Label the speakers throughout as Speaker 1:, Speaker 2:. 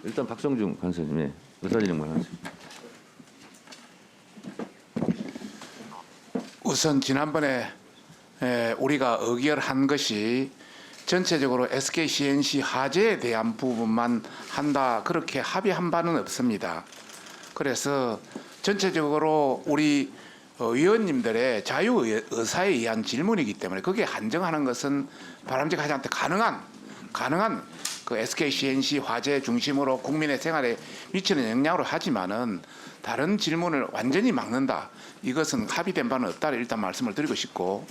Speaker 1: 일단 박성중 간사님의 의사진행만 하겠습니다.
Speaker 2: 우선 지난번에 우리가 의결한 것이 전체적으로 SK CNC 화재에 대한 부분만 한다 그렇게 합의한 바는 없습니다. 그래서 전체적으로 우리 위원님들의 자유 의사에 의한 질문이기 때문에 거기에 한정하는 것은 바람직하지 않다. 가능한 그 SK CNC 화재 중심으로 국민의 생활에 미치는 영향으로 하지만은 다른 질문을 완전히 막는다. 이것은 합의된 바는 없다를 일단 말씀을 드리고 싶고,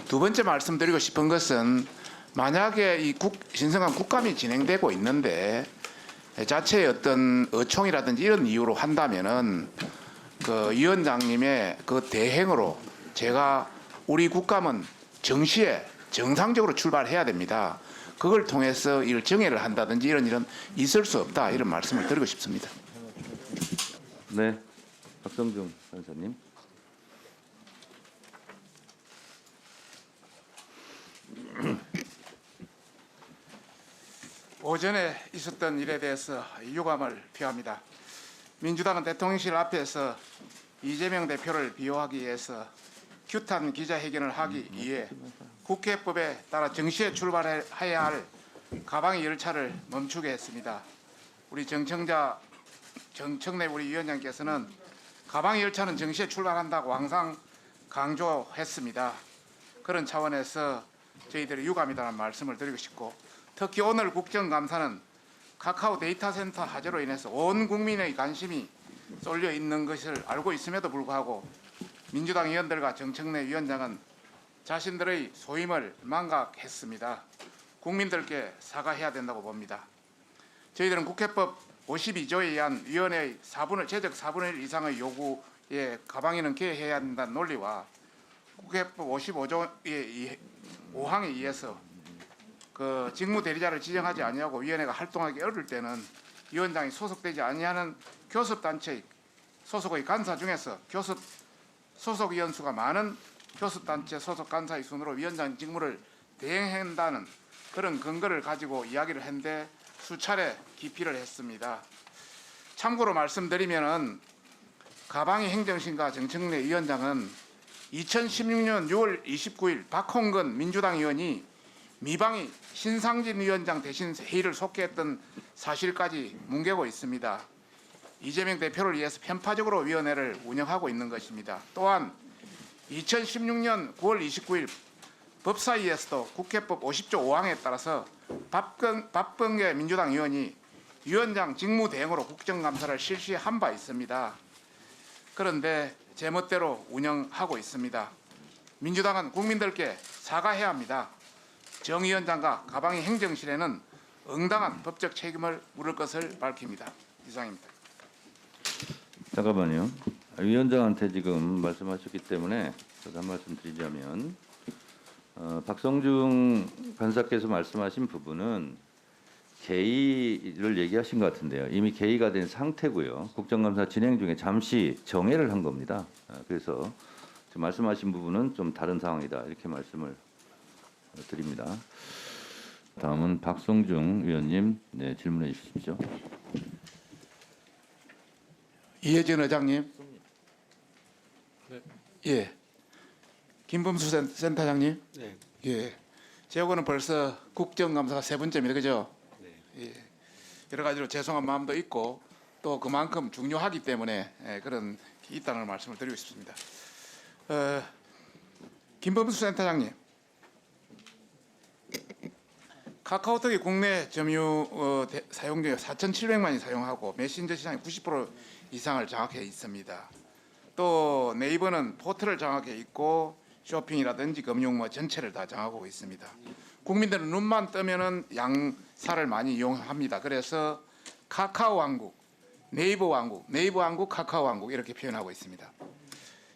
Speaker 2: 두 번째 말씀드리고 싶은 것은 만약에 이 신성한 국감이 진행되고 있는데 자체의 어떤 어총이라든지 이런 이유로 한다면은 그 위원장님의 그 대행으로 제가 우리 국감은 정시에 정상적으로 출발해야 됩니다. 그걸 통해서 정회를 한다든지 이런 있을 수 없다. 이런 말씀을 드리고 싶습니다.
Speaker 1: 네, 박성중 간사님.
Speaker 2: 오전에 있었던 일에 대해서 유감을 표합니다. 민주당은 대통령실 앞에서 이재명 대표를 비호하기 위해서 규탄 기자회견을 하기 위해 국회법에 따라 정시에 출발해야 할 가방이 열차를 멈추게 했습니다. 우리 정청래 우리 위원장께서는 가방이 열차는 정시에 출발한다고 항상 강조했습니다. 그런 차원에서 저희들이 유감이라는 말씀을 드리고 싶고, 특히 오늘 국정감사는 카카오 데이터 센터 화재로 인해서 온 국민의 관심이 쏠려 있는 것을 알고 있음에도 불구하고 민주당 의원들과 정청래 위원장은 자신들의 소임을 망각했습니다. 국민들께 사과해야 된다고 봅니다. 저희들은 국회법 52조에 의한 위원회의 최적 4분의 1 이상의 요구에 가방위는 개해야 한다는 논리와 국회법 55조의 5항에 의해서 그 직무 대리자를 지정하지 아니하고 위원회가 활동하기 어려울 때는 위원장이 소속되지 아니하는 교섭단체 소속의 간사 중에서 소속 위원 수가 많은 교섭단체 소속 간사의 순으로 위원장 직무를 대행한다는 그런 근거를 가지고 이야기를 했는데 수차례 기피를 했습니다. 참고로 말씀드리면은 가방위 행정실과 정청래 위원장은 2016년 6월 29일 박홍근 민주당 의원이 미방위 신상진 위원장 대신 회의를 속개했던 사실까지 뭉개고 있습니다. 이재명 대표를 위해서 편파적으로 위원회를 운영하고 있는 것입니다. 또한 2016년 9월 29일 법사위에서도 국회법 50조 5항에 따라서 박범계 민주당 의원이 위원장 직무 대행으로 국정감사를 실시한 바 있습니다. 그런데 제멋대로 운영하고 있습니다. 민주당은 국민들께 사과해야 합니다. 정 위원장과 가방위 행정실에는 응당한 법적 책임을 물을 것을 밝힙니다. 이상입니다.
Speaker 1: 잠깐만요. 위원장한테 지금 말씀하셨기 때문에 저도 한 말씀 드리자면, 박성중 간사께서 말씀하신 부분은 개의를 얘기하신 것 같은데요. 이미 개의가 된 상태고요. 국정감사 진행 중에 잠시 정회를 한 겁니다. 그래서 지금 말씀하신 부분은 좀 다른 상황이다. 이렇게 말씀을 드립니다. 다음은 박성중 위원님, 네, 질문해 주십시오.
Speaker 2: 이혜진 의장님.
Speaker 3: 네.
Speaker 2: 예. 김범수 센터장님.
Speaker 3: 네.
Speaker 2: 예. 제거는 벌써 국정감사가 세 번째입니다. 그죠?
Speaker 3: 네.
Speaker 2: 예. 여러 가지로 죄송한 마음도 있고 또 그만큼 중요하기 때문에 그런 있다는 말씀을 드리고 싶습니다. 김범수 센터장님. 카카오톡이 국내 점유 사용 중에 4,700만이 사용하고 메신저 시장의 90% 이상을 장악해 있습니다. 또 네이버는 포털을 장악해 있고 쇼핑이라든지 금융 전체를 다 장악하고 있습니다. 국민들은 눈만 뜨면은 양사를 많이 이용합니다. 그래서 카카오 왕국, 네이버 왕국, 카카오 왕국 이렇게 표현하고 있습니다.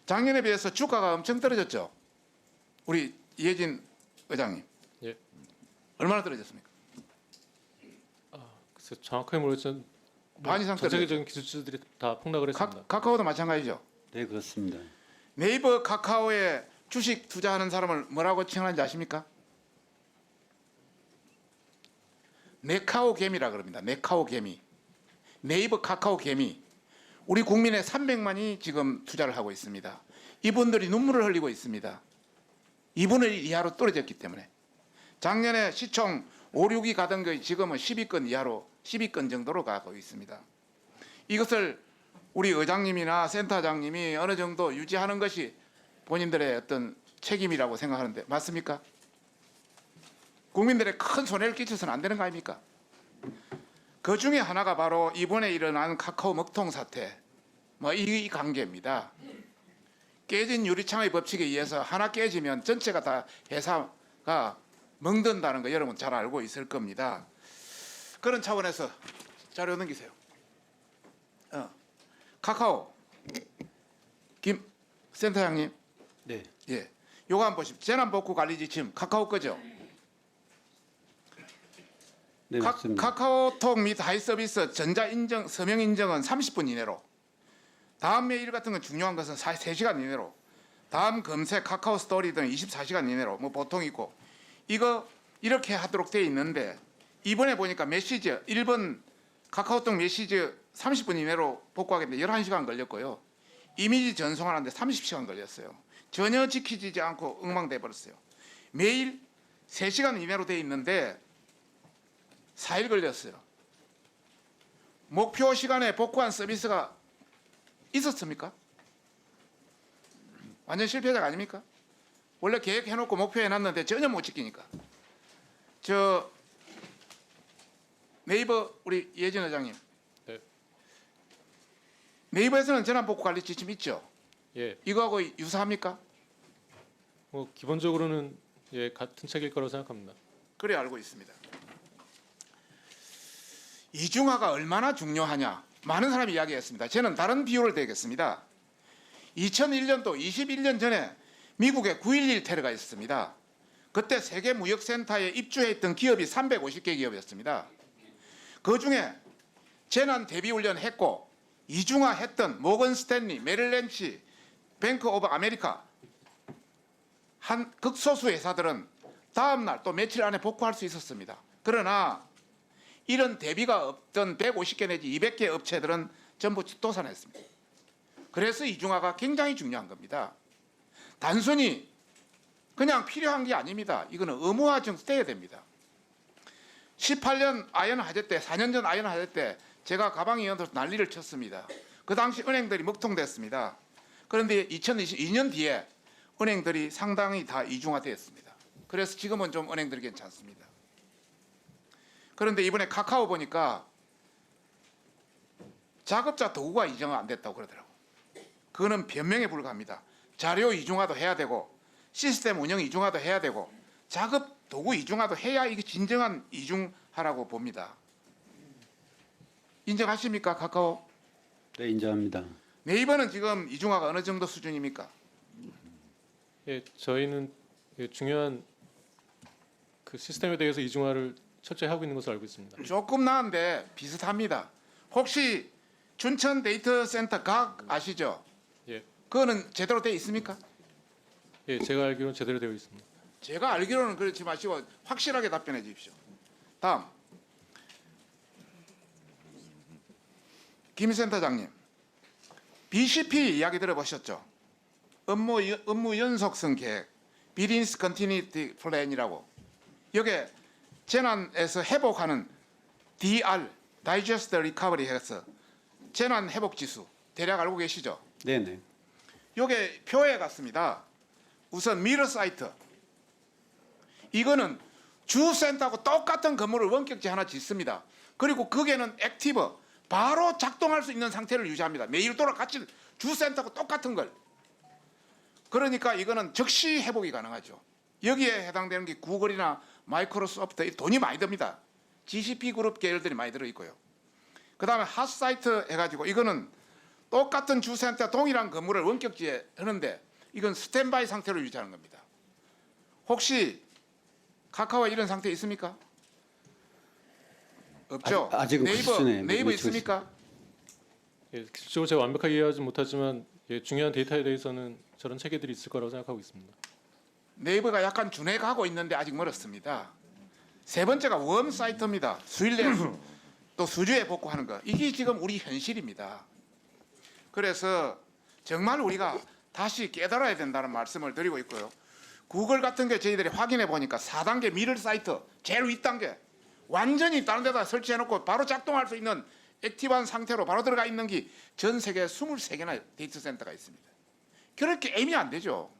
Speaker 2: 작년에 비해서 주가가 엄청 떨어졌죠. 우리 이혜진 의장님.
Speaker 3: 예.
Speaker 2: 얼마나 떨어졌습니까?
Speaker 3: 글쎄 정확하게 모르겠지만
Speaker 2: 반 이상
Speaker 3: 전 세계적인 기술주들이 다 폭락을 했습니다.
Speaker 2: 카카오도 마찬가지죠.
Speaker 4: 네, 그렇습니다.
Speaker 2: 네이버 카카오에 주식 투자하는 사람을 뭐라고 칭하는지 아십니까? 네카오 개미라 그럽니다. 네카오 개미. 네이버, 카카오, 개미 우리 국민의 300만이 지금 투자를 하고 있습니다. 이분들이 눈물을 흘리고 있습니다. 2분의 1 이하로 떨어졌기 때문에. 작년에 시총 5, 6위 가던 게 지금은 10위권 이하로 10위권 정도로 가고 있습니다. 이것을 우리 의장님이나 센터장님이 어느 정도 유지하는 것이 본인들의 어떤 책임이라고 생각하는데 맞습니까? 국민들의 큰 손해를 끼쳐서는 안 되는 거 아닙니까? 그 중에 하나가 바로 이번에 일어난 카카오 먹통 사태, 이 관계입니다. 깨진 유리창의 법칙에 의해서 하나 깨지면 전체가 다 회사가 멍든다는 거 여러분 잘 알고 있을 겁니다. 그런 차원에서 자료 넘기세요. 카카오 김 센터장님,
Speaker 4: 네.
Speaker 2: 예, 요거 한번 보십시오. 재난복구관리지침 카카오 거죠?
Speaker 4: 네, 맞습니다.
Speaker 2: 카카오톡 및 하이서비스 전자인증, 서명인증은 30분 이내로, 다음 메일 같은 건 중요한 것은 3시간 이내로, 다음 검색, 카카오 스토리 등 24시간 이내로 보통 있고, 이거 이렇게 하도록 돼 있는데 이번에 보니까 메시지 1번 카카오톡 메시지 30분 이내로 복구하겠는데 11시간 걸렸고요. 이미지 전송하는데 30시간 걸렸어요. 전혀 지키지 않고 엉망돼 버렸어요. 메일 3시간 이내로 돼 있는데 4일 걸렸어요. 목표 시간에 복구한 서비스가 있었습니까? 완전 실패작 아닙니까? 원래 계획해놓고 목표해놨는데 전혀 못 지키니까. 저 네이버 우리 예진 회장님.
Speaker 3: 네.
Speaker 2: 네이버에서는 재난복구관리 지침 있죠?
Speaker 3: 예,
Speaker 2: 이거하고 유사합니까?
Speaker 3: 기본적으로는 예 같은 책일 거라고 생각합니다.
Speaker 2: 그래 알고 있습니다. 이중화가 얼마나 중요하냐 많은 사람이 이야기했습니다. 저는 다른 비유를 대겠습니다. 2001년도 21년 전에 미국에 9.11 테러가 있었습니다. 그때 세계무역센터에 입주했던 기업이 350개 기업이었습니다. 그중에 재난 대비훈련 했고 이중화했던 모건 스탠리, 메릴렌치, 뱅크 오브 아메리카 한 극소수 회사들은 다음날 또 며칠 안에 복구할 수 있었습니다. 그러나 이런 대비가 없던 150개 내지 200개 업체들은 전부 도산했습니다. 그래서 이중화가 굉장히 중요한 겁니다. 단순히 그냥 필요한 게 아닙니다. 이거는 의무화 정도 돼야 됩니다. 18년 아연 화재 때, 4년 전 아연 화재 때 제가 가방위원으로서 난리를 쳤습니다. 그 당시 은행들이 먹통됐습니다. 그런데 2022년 뒤에 은행들이 상당히 다 이중화되었습니다. 그래서 지금은 좀 은행들이 괜찮습니다. 그런데 이번에 카카오 보니까 작업자 도구가 이중화 안 됐다고 그러더라고요. 그거는 변명에 불과합니다. 자료 이중화도 해야 되고 시스템 운영 이중화도 해야 되고 작업 도구 이중화도 해야 이게 진정한 이중화라고 봅니다. 인정하십니까, 카카오?
Speaker 4: 네, 인정합니다.
Speaker 2: 네이버는 지금 이중화가 어느 정도 수준입니까?
Speaker 3: 예, 저희는 중요한 그 시스템에 대해서 이중화를 철저히 하고 있는 것으로 알고 있습니다.
Speaker 2: 조금 나은데 비슷합니다. 혹시 춘천 데이터 센터 각 아시죠?
Speaker 3: 예,
Speaker 2: 그거는 제대로 돼 있습니까?
Speaker 3: 예, 제가 알기로는 제대로 되어 있습니다.
Speaker 2: 제가 알기로는 그렇지 마시고 확실하게 답변해 주십시오. 다음 김 센터장님, BCP 이야기 들어보셨죠? 업무 연속성 계획, Business Continuity Plan이라고. 여기에 재난에서 회복하는 DR, Digest Recovery 해서 재난 회복 지수 대략 알고 계시죠?
Speaker 4: 네, 네.
Speaker 2: 요게 표에 같습니다. 우선 미러 사이트. 이거는 주 센터하고 똑같은 건물을 원격지 하나 짓습니다. 그리고 거기에는 액티브 바로 작동할 수 있는 상태를 유지합니다. 매일 같이 주 센터하고 똑같은 걸. 그러니까 이거는 즉시 회복이 가능하죠. 여기에 해당되는 게 구글이나 마이크로소프트 돈이 많이 듭니다. GCP 그룹 계열들이 많이 들어 있고요. 그 다음에 핫사이트 해가지고 이거는 똑같은 주센터 동일한 건물을 원격지에 하는데 이건 스탠바이 상태로 유지하는 겁니다. 혹시 카카오에 이런 상태 있습니까? 없죠.
Speaker 4: 아직은 그 수준에
Speaker 2: 네이버
Speaker 4: 미치고
Speaker 2: 있습니까?
Speaker 3: 예, 기술적으로 제가 완벽하게 이해하지 못하지만 예, 중요한 데이터에 대해서는 저런 체계들이 있을 거라고 생각하고 있습니다.
Speaker 2: 네이버가 약간 준해가고 있는데 아직 멀었습니다. 세 번째가 웜 사이트입니다. 스위덴 또 수주에 복구하는 거 이게 지금 우리 현실입니다. 그래서 정말 우리가 다시 깨달아야 된다는 말씀을 드리고 있고요. 구글 같은 게 저희들이 확인해 보니까 4단계 미들 사이트 제일 윗단계 완전히 다른 데다 설치해 놓고 바로 작동할 수 있는 액티브한 상태로 바로 들어가 있는 게 전 세계 23개나 데이터 센터가 있습니다. 그렇게 애미 안 되죠.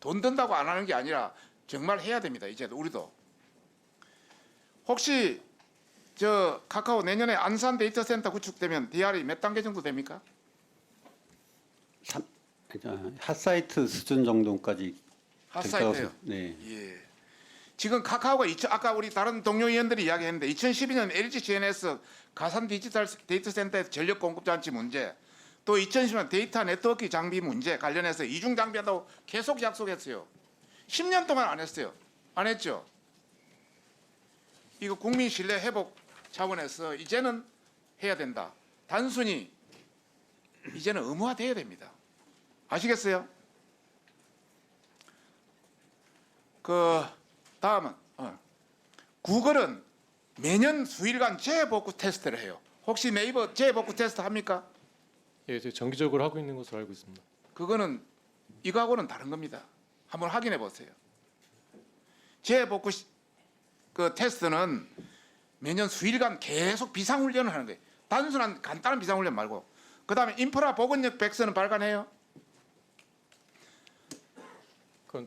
Speaker 2: 돈 든다고 안 하는 게 아니라 정말 해야 됩니다. 이제 우리도. 혹시 저 카카오 내년에 안산 데이터 센터 구축되면 DR이 몇 단계 정도 됩니까?
Speaker 4: 핫사이트 수준 정도까지
Speaker 2: 핫사이트요.
Speaker 4: 네.
Speaker 2: 예. 지금 카카오가 아까 우리 다른 동료 의원들이 이야기했는데 2012년 LG GNS 가산 디지털 데이터 센터의 전력 공급 장치 문제, 또 2010년 데이터 네트워크 장비 문제 관련해서 이중 장비한다고 계속 약속했어요. 10년 동안 안 했어요. 안 했죠. 이거 국민 신뢰 회복 차원에서 이제는 해야 된다. 단순히 이제는 의무화돼야 됩니다. 아시겠어요? 그 다음은 구글은 매년 수일간 재복구 테스트를 해요. 혹시 네이버 재복구 테스트 합니까?
Speaker 3: 예, 저희 정기적으로 하고 있는 것으로 알고 있습니다.
Speaker 2: 그거는 이거하고는 다른 겁니다. 한번 확인해 보세요. 재복구 그 테스트는 매년 수일간 계속 비상훈련을 하는 거예요. 단순한 간단한 비상훈련 말고. 그 다음에 인프라 보건력 백서는 발간해요.
Speaker 3: 그건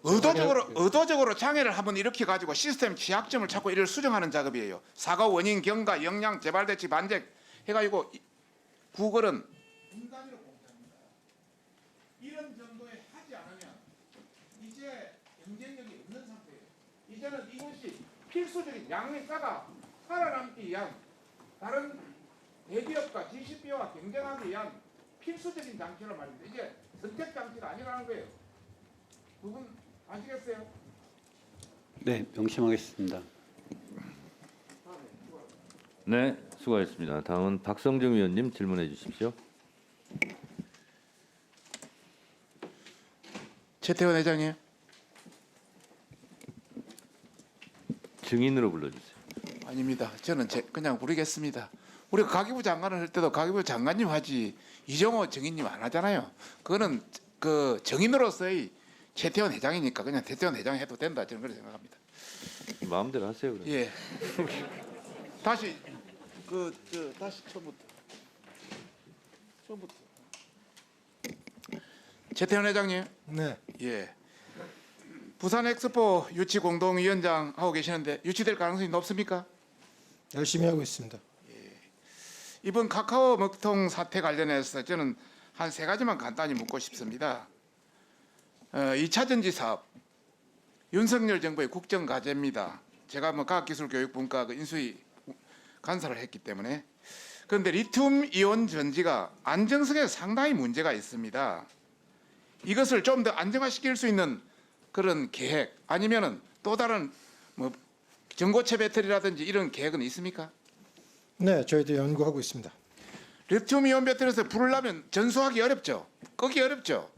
Speaker 2: 의도적으로 장애를 한번 일으켜 가지고 시스템 취약점을 찾고 이를 수정하는 작업이에요. 사고 원인, 경과, 역량, 재발 대치, 반제 해가지고 구글은 분단위로 공개합니다. 이런 정도에 하지 않으면 이제 경쟁력이 없는 상태예요. 이제는 이것이 필수적인 양립사가 살아남기 위한 다른 대기업과 GCP와 경쟁하기 위한 필수적인 장치를 말입니다. 이제 선택 장치가 아니라는 거예요. 그분 아시겠어요?
Speaker 4: 네, 명심하겠습니다.
Speaker 1: 네, 수고하셨습니다. 다음은 박성중 의원님 질문해 주십시오.
Speaker 2: 최태원 회장님.
Speaker 1: 증인으로 불러주세요.
Speaker 2: 아닙니다. 저는 그냥 부르겠습니다. 우리가 가기부 장관을 할 때도 가기부 장관님 하지 이정호 증인님 안 하잖아요. 그거는 그 증인으로서의 최태원 회장이니까 그냥 최태원 회장 해도 된다 저는 그렇게 생각합니다.
Speaker 1: 마음대로 하세요. 그럼.
Speaker 2: 예. 다시 다시 처음부터. 최태원 회장님.
Speaker 5: 네,
Speaker 2: 예. 부산 엑스포 유치 공동위원장 하고 계시는데 유치될 가능성이 높습니까?
Speaker 5: 열심히 하고 있습니다.
Speaker 2: 이번 카카오 먹통 사태 관련해서 저는 한 세 가지만 간단히 묻고 싶습니다. 2차 전지 사업 윤석열 정부의 국정 과제입니다. 제가 과학기술교육분과 인수위 간사를 했기 때문에. 그런데 리튬 이온 전지가 안정성에 상당히 문제가 있습니다. 이것을 좀 더 안정화시킬 수 있는 그런 계획 아니면은 또 다른 전고체 배터리라든지 이런 계획은 있습니까?
Speaker 5: 네, 저희도 연구하고 있습니다.
Speaker 2: 리튬 이온 배터리에서 불을 나면 전소하기 어렵죠. 끄기 어렵죠.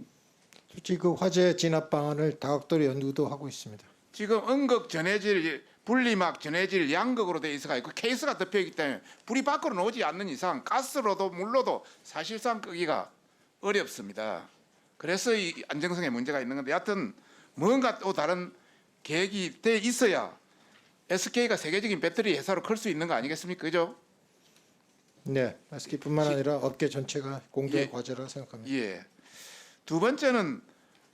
Speaker 5: 솔직히 그 화재 진압 방안을 다각도로 연구도 하고 있습니다.
Speaker 2: 지금 음극 전해질 분리막 전해질 양극으로 되어 있어가 그 케이스가 덮여 있기 때문에 불이 밖으로 나오지 않는 이상 가스로도 물로도 사실상 끄기가 어렵습니다. 그래서 이 안정성에 문제가 있는 건데 여하튼 뭔가 또 다른 계획이 돼 있어야 SK가 세계적인 배터리 회사로 클 수 있는 거 아니겠습니까? 그죠?
Speaker 5: 네, SK뿐만 아니라 업계 전체가 공동
Speaker 2: 예.
Speaker 5: 과제라 생각합니다.
Speaker 2: 예. 두 번째는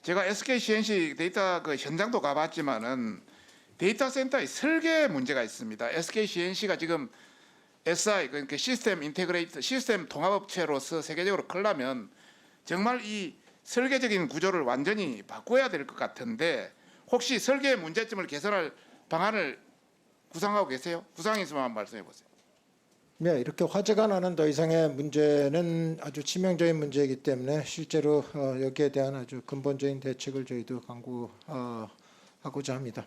Speaker 2: 제가 SK CNC 데이터 그 현장도 가봤지만은 데이터 센터의 설계 문제가 있습니다. SK CNC가 지금 SI 그러니까 시스템 인테그레이터 시스템 통합업체로서 세계적으로 클려면 정말 이 설계적인 구조를 완전히 바꿔야 될 것 같은데 혹시 설계 문제점을 개선할 방안을 구상하고 계세요? 구상이 있으면 한번 말씀해 보세요.
Speaker 5: 네, 이렇게 화재가 나는 더 이상의 문제는 아주 치명적인 문제이기 때문에 실제로 여기에 대한 아주 근본적인 대책을 저희도 강구하고자 합니다.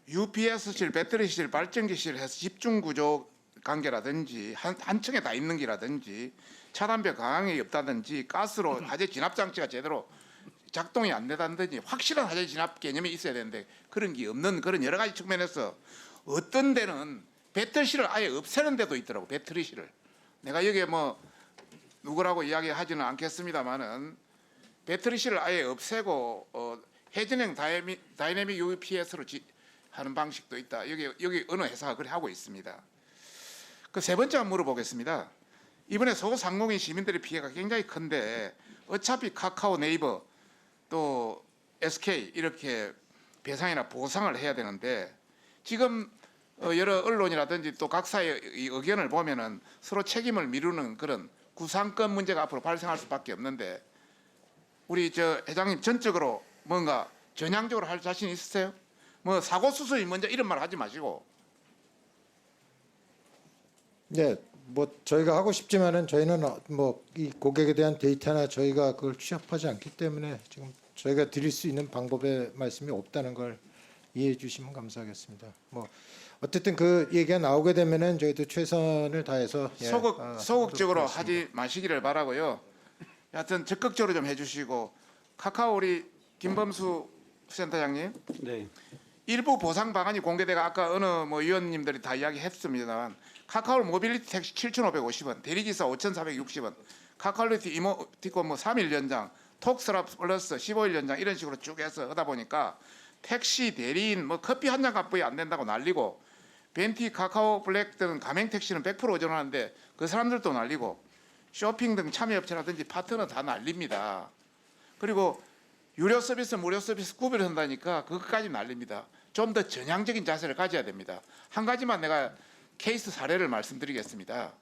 Speaker 2: UPS실, 배터리실, 발전기실 해서 집중구조 관계라든지 한 층에 다 있는 기라든지 차단벽 강항이 없다든지 가스로 화재 진압 장치가 제대로 작동이 안 되다든지 확실한 화재 진압 개념이 있어야 되는데 그런 게 없는 그런 여러 가지 측면에서 어떤 데는 배터리실을 아예 없애는 데도 있더라고. 배터리실을. 내가 여기에 뭐 누구라고 이야기하지는 않겠습니다만은 배터리실을 아예 없애고 회전형 다이내믹 UPS로 하는 방식도 있다. 여기 어느 회사가 그래 하고 있습니다. 그 세 번째 한번 물어보겠습니다. 이번에 소상공인 시민들의 피해가 굉장히 큰데 어차피 카카오, 네이버 또 SK 이렇게 배상이나 보상을 해야 되는데 지금 여러 언론이라든지 또 각사의 이 의견을 보면은 서로 책임을 미루는 그런 구상권 문제가 앞으로 발생할 수밖에 없는데 우리 저 회장님 전적으로 뭔가 전향적으로 할 자신 있으세요? 뭐 사고 수습이 먼저 이런 말 하지 마시고.
Speaker 5: 네, 뭐 저희가 하고 싶지만은 저희는 뭐 이 고객에 대한 데이터나 저희가 그걸 취합하지 않기 때문에 지금 저희가 드릴 수 있는 방법의 말씀이 없다는 걸 이해해 주시면 감사하겠습니다. 뭐 어쨌든 그 얘기가 나오게 되면은 저희도 최선을 다해서
Speaker 2: 소극적으로
Speaker 5: 하도록
Speaker 2: 하지 마시기를 바라고요. 하여튼 적극적으로 좀 해주시고 카카오 우리 김범수 센터장님
Speaker 4: 네.
Speaker 2: 일부 보상 방안이 공개되가 아까 어느 뭐 위원님들이 다 이야기했습니다만 카카오 모빌리티 택시 7,550원, 대리기사 5,460원, 카카오리티 이모티콘 뭐 3일 연장, 톡스랍 플러스 15일 연장 이런 식으로 쭉 해서 하다 보니까 택시 대리인 뭐 커피 한 잔 값이 안 된다고 난리고 벤티 카카오 블랙 등 가맹 택시는 100% 의존하는데 그 사람들도 난리고 쇼핑 등 참여업체라든지 파트너 다 난립니다. 그리고 유료 서비스, 무료 서비스 구별을 한다니까 그것까지 난립니다. 좀 더 전향적인 자세를 가져야 됩니다. 한 가지만 내가 케이스 사례를 말씀드리겠습니다.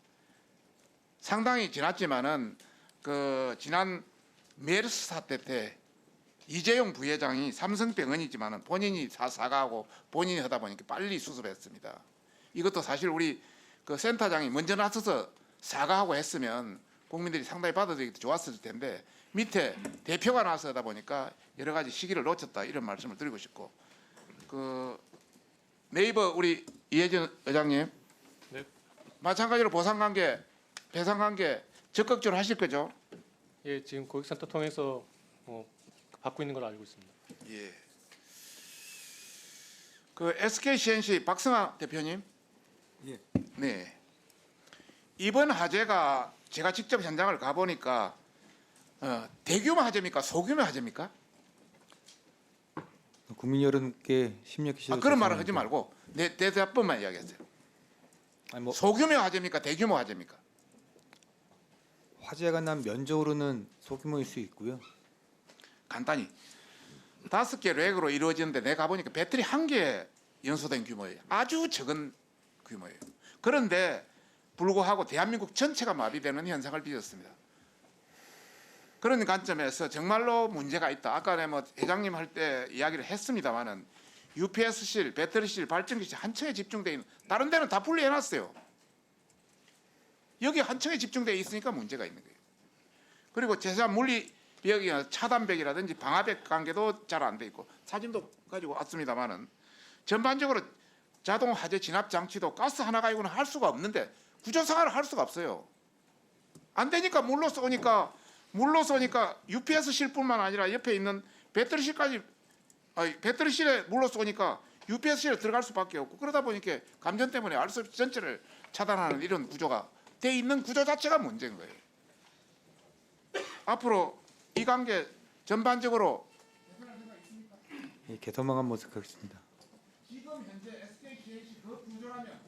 Speaker 2: 상당히 지났지만은 그 지난 메르스 사태 때 이재용 부회장이 삼성병원이지만은 본인이 사과하고 본인이 하다 보니까 빨리 수습했습니다. 이것도 사실 우리 그 센터장이 먼저 나서서 사과하고 했으면 국민들이 상당히 받아들이기 좋았을 텐데 밑에 대표가 나서 하다 보니까 여러 가지 시기를 놓쳤다 이런 말씀을 드리고 싶고 그 네이버 우리 이혜진 의장님
Speaker 3: 네.
Speaker 2: 마찬가지로 보상관계, 배상관계 적극적으로 하실 거죠?
Speaker 3: 예, 지금 고객센터 통해서 받고 있는 걸 알고 있습니다.
Speaker 2: 예. 그 SK CNC 박승아 대표님.
Speaker 6: 예.
Speaker 2: 네. 이번 화재가 제가 직접 현장을 가 보니까 대규모 화재입니까? 소규모 화재입니까?
Speaker 6: 국민 여러분께 심려해 주셔서
Speaker 2: 그런 말을 하지
Speaker 6: 죄송합니다.
Speaker 2: 말고 내 대답번만 이야기하세요.
Speaker 6: 아니 뭐
Speaker 2: 소규모 화재입니까? 대규모 화재입니까?
Speaker 6: 화재가 난 면적으로는 소규모일 수 있고요.
Speaker 2: 간단히 5개 랙으로 이루어지는데 내가 가보니까 배터리 1개 연소된 규모예요. 아주 적은 규모예요. 그런데 불구하고 대한민국 전체가 마비되는 현상을 빚었습니다. 그런 관점에서 정말로 문제가 있다. 아까 뭐 회장님 할 때 이야기를 했습니다마는 UPS실, 배터리실, 발전기실 한 층에 집중돼 있는 다른 데는 다 분리해놨어요. 여기 한 층에 집중돼 있으니까 문제가 있는 거예요. 그리고 재산 물리벽이나 차단벽이라든지 방화벽 관계도 잘 안 돼 있고 사진도 가지고 왔습니다마는 전반적으로 자동 화재 진압 장치도 가스 하나 가지고는 할 수가 없는데 구조상화를 할 수가 없어요. 안 되니까 물로 쏘니까 UPS실뿐만 아니라 옆에 있는 배터리실까지 배터리실에 물로 쏘니까 UPS실에 들어갈 수밖에 없고 그러다 보니까 감전 때문에 알 수 없이 전체를 차단하는 이런 구조가 돼 있는 구조 자체가 문제인 거예요. 앞으로 이 관계 전반적으로
Speaker 6: 예, 개선방안 모색하겠습니다.
Speaker 2: 지금 현재 SK CNC 그 구조라면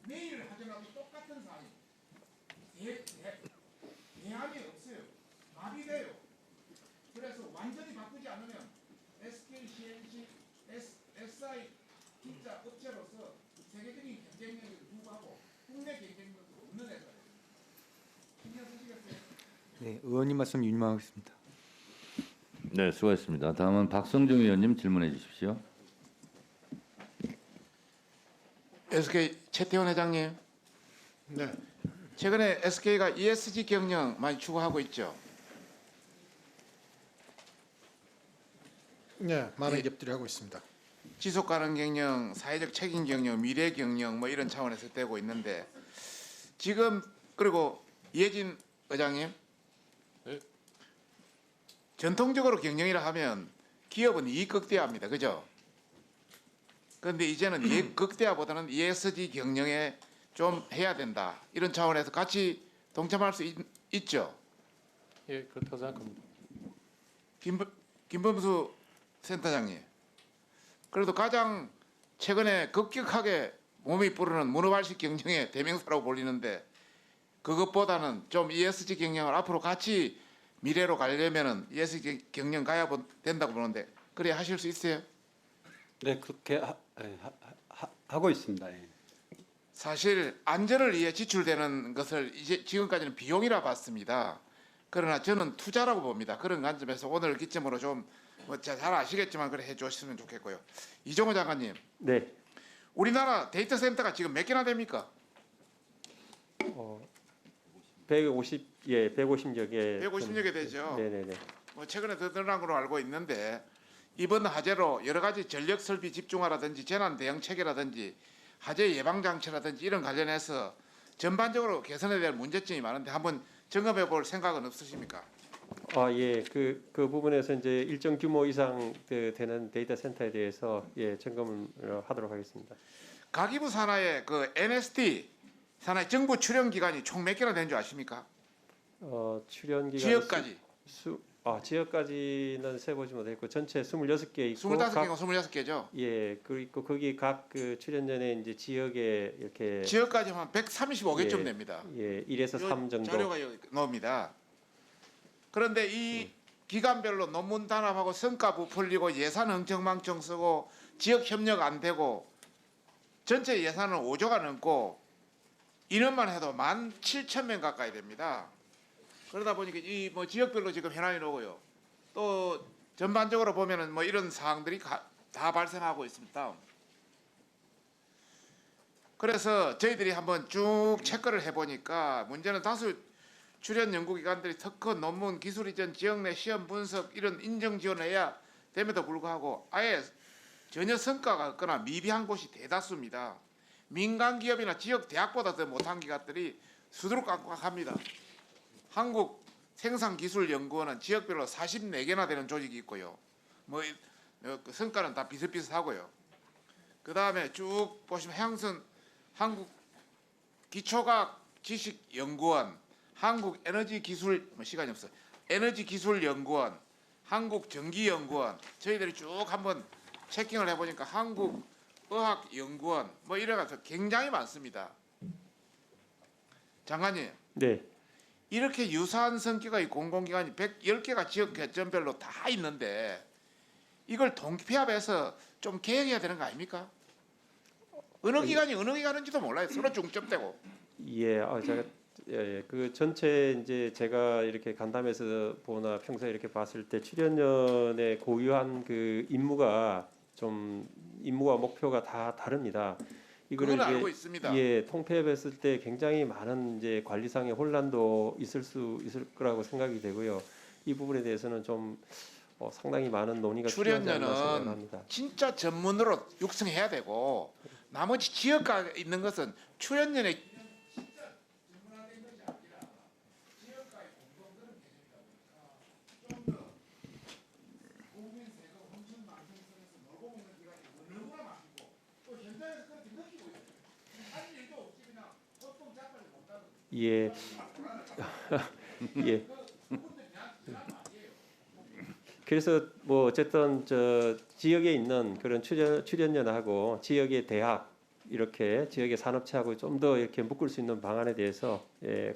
Speaker 2: 내일 하더라도 똑같은 사안이 대안이 없어요. 마비돼요. 그래서 완전히 바꾸지 않으면 SK CNC, SI 진짜 업체로서 세계적인 경쟁력을 부과하고 국내 경쟁력도 없는 회사예요. 신경 쓰시겠어요?
Speaker 6: 네, 의원님 말씀 유념하겠습니다.
Speaker 1: 네, 수고하셨습니다. 다음은 박성중 의원님 질문해 주십시오.
Speaker 2: SK 최태원 회장님.
Speaker 5: 네.
Speaker 2: 최근에 SK가 ESG 경영 많이 추구하고 있죠.
Speaker 5: 네, 많은 기업들이 하고 있습니다.
Speaker 2: 지속 가능 경영, 사회적 책임 경영, 미래 경영 뭐 이런 차원에서 되고 있는데 지금 그리고 이혜진 의장님
Speaker 3: 네.
Speaker 2: 전통적으로 경영이라 하면 기업은 이익 극대화합니다. 그죠? 그런데 이제는 극대화보다는 ESG 경영에 좀 해야 된다. 이런 차원에서 같이 동참할 수 있죠.
Speaker 3: 예, 그렇다고 생각합니다.
Speaker 2: 김범수 센터장님. 그래도 가장 최근에 급격하게 몸이 부르는 문어발식 경영의 대명사라고 불리는데 그것보다는 좀 ESG 경영을 앞으로 같이 미래로 가려면은 ESG 경영 가야 된다고 보는데 그래 하실 수 있어요?
Speaker 4: 네, 그렇게 하고 있습니다. 예.
Speaker 2: 사실 안전을 위해 지출되는 것을 이제 지금까지는 비용이라 봤습니다. 그러나 저는 투자라고 봅니다. 그런 관점에서 오늘 기점으로 좀 뭐 잘 아시겠지만 그래 해주셨으면 좋겠고요. 이종호 장관님,
Speaker 7: 네.
Speaker 2: 우리나라 데이터 센터가 지금 몇 개나 됩니까?
Speaker 7: 150여 개.
Speaker 2: 150여 개 되죠.
Speaker 7: 네네네.
Speaker 2: 뭐 최근에 더 늘어난 걸로 알고 있는데 이번 화재로 여러 가지 전력 설비 집중화라든지 재난 대응 체계라든지 화재 예방 장치라든지 이런 관련해서 전반적으로 개선에 대한 문제점이 많은데 한번 점검해 볼 생각은 없으십니까?
Speaker 7: 예. 그 부분에서 이제 일정 규모 이상 되는 데이터 센터에 대해서 점검을 하도록 하겠습니다.
Speaker 2: 가기부 산하의 그 NST 산하의 정부 출연 기관이 총 몇 개나 되는 줄 아십니까?
Speaker 7: 출연 기간
Speaker 2: 지역까지
Speaker 7: 지역까지는 세보지 못했고 전체 26개 있고
Speaker 2: 25개가 26개죠.
Speaker 7: 예. 그리고 거기 각 그 출연전에 이제 지역에 이렇게
Speaker 2: 지역까지 하면 135개쯤
Speaker 7: 예.
Speaker 2: 됩니다.
Speaker 7: 1에서 3 정도.
Speaker 2: 자료가 여기 나옵니다. 그런데 이 기간별로 논문 단합하고 성과 부풀리고 예산 엉청망청 쓰고 지역 협력 안 되고 전체 예산은 5조가 넘고 인원만 해도 17,000명 가까이 됩니다. 그러다 보니까 이 뭐 지역별로 지금 현안이 오고요. 또 전반적으로 보면은 뭐 이런 사항들이 다 발생하고 있습니다. 그래서 저희들이 한번 쭉 체크를 해보니까 문제는 다수 출연 연구기관들이 특허, 논문, 기술 이전, 지역 내 시험 분석 이런 인정 지원해야 됨에도 불구하고 아예 전혀 성과가 없거나 미비한 곳이 대다수입니다. 민간 기업이나 지역 대학보다 더 못한 기관들이 수두룩각각합니다. 한국생산기술연구원은 지역별로 44개나 되는 조직이 있고요. 뭐 그 성과는 다 비슷비슷하고요. 그 다음에 쭉 보시면 향선 한국기초과학지식연구원, 한국에너지기술 시간이 없어. 에너지기술연구원, 한국전기연구원 저희들이 쭉 한번 체킹을 해보니까 한국의학연구원 뭐 이래가서 굉장히 많습니다. 장관님.
Speaker 7: 네.
Speaker 2: 이렇게 유사한 성격의 이 공공기관이 110개가 지역 개점별로 다 있는데 이걸 동폐합해서 좀 개혁해야 되는 거 아닙니까? 어느 기관이 어느 기관인지도 몰라요. 서로 중점되고.
Speaker 7: 예. 제가 그 전체 이제 제가 이렇게 간담회에서 보나 평소에 이렇게 봤을 때 출연연의 고유한 그 임무가 목표가 다 다릅니다. 이거를
Speaker 2: 그건
Speaker 7: 이제
Speaker 2: 알고 있습니다.
Speaker 7: 통폐합했을 때 굉장히 많은 이제 관리상의 혼란도 있을 거라고 생각이 되고요. 이 부분에 대해서는 좀 상당히 많은 논의가 필요하지 않나 생각을
Speaker 2: 출연료는
Speaker 7: 합니다.
Speaker 2: 진짜 전문으로 육성해야 되고 나머지 지역가 있는 것은 출연료의
Speaker 7: 예. 예. 그래서 뭐 어쨌든 저 지역에 있는 그런 출연연하고 지역의 대학 이렇게 지역의 산업체하고 좀 더 이렇게 묶을 수 있는 방안에 대해서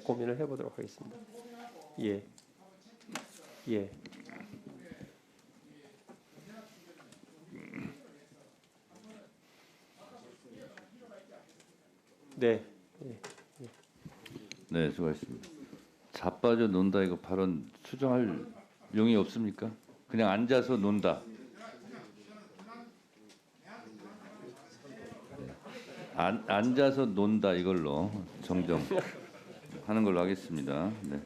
Speaker 7: 고민을 해보도록 하겠습니다. 예. 예. 네.
Speaker 1: 네, 수고하셨습니다. 자빠져 논다 이거 발언 수정할 용이 없습니까? 그냥 앉아서 논다. 앉아서 논다 이걸로 정정하는 걸로 하겠습니다. 네.